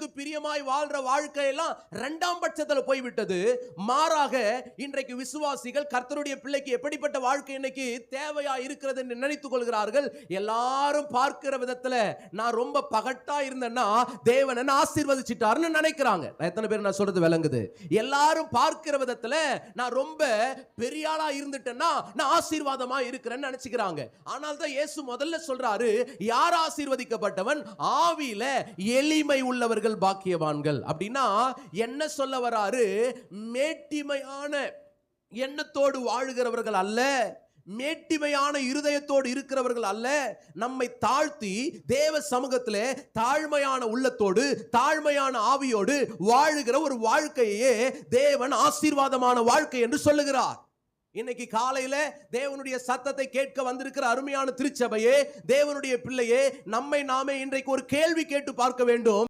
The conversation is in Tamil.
தேவனுக்கு பிரியமாய் வாழ்ற வாழ்க்கையெல்லாம் இரண்டாம் பட்சத்துல போய்விட்டது. மாறாக இன்றைக்கு விசுவாசிகள் கர்த்தருடைய பிள்ளைக்கு எப்படிப்பட்ட வாழ்க்கை இன்னைக்கு தேவையா இருக்கிறது என்று நினைத்துக் கொள்கிறார்கள். எல்லாரும் பார்க்கிற விதத்துல நான் ரொம்ப பகட்டா இருந்தேன்னா தேவன் என்ன ஆசீர்வதிச்சிட்டாருன்னு நினைக்கிறாங்க. எத்தனை பேர் நான் சொல்றது விளங்குது? எல்லாரும் பார்க்கிற விதத்துல நான் ரொம்ப பெரிய ஆளா இருந்துட்டேன்னா நான் ஆசீர்வாதமா இருக்கிறேன்னு நினைச்சுக்கிறாங்க. ஆனால் தான் இயேசு முதல்ல சொல்றாரு, யார் ஆசீர்வதிக்கப்பட்டவன்? ஆவியில எளிமை உள்ளவர்கள் பாக்கியவான்கள். அப்படின்னா என்ன சொல்ல வராரு? மேட்டிமையான எண்ணத்தோடு வாழுகிறவர்கள் அல்ல, மேட்டிமையான இருதயத்தோடு இருக்கிறவர்கள் அல்ல, நம்மை தாழ்த்தி தேவ சமூகத்திலே தாழ்மையான உள்ளத்தோடு தாழ்மையான ஆவியோடு வாழுகிற ஒரு வாழ்க்கையே தேவன் ஆசீர்வாதமான வாழ்க்கை என்று சொல்லுகிறார். இன்னைக்கு காலையில தேவனுடைய சத்தத்தை கேட்க வந்திருக்கிற அருமையான திருச்சபையே, தேவனுடைய பிள்ளையே, நம்மை நாமே இன்றைக்கு ஒரு கேள்வி கேட்டு பார்க்க வேண்டும்.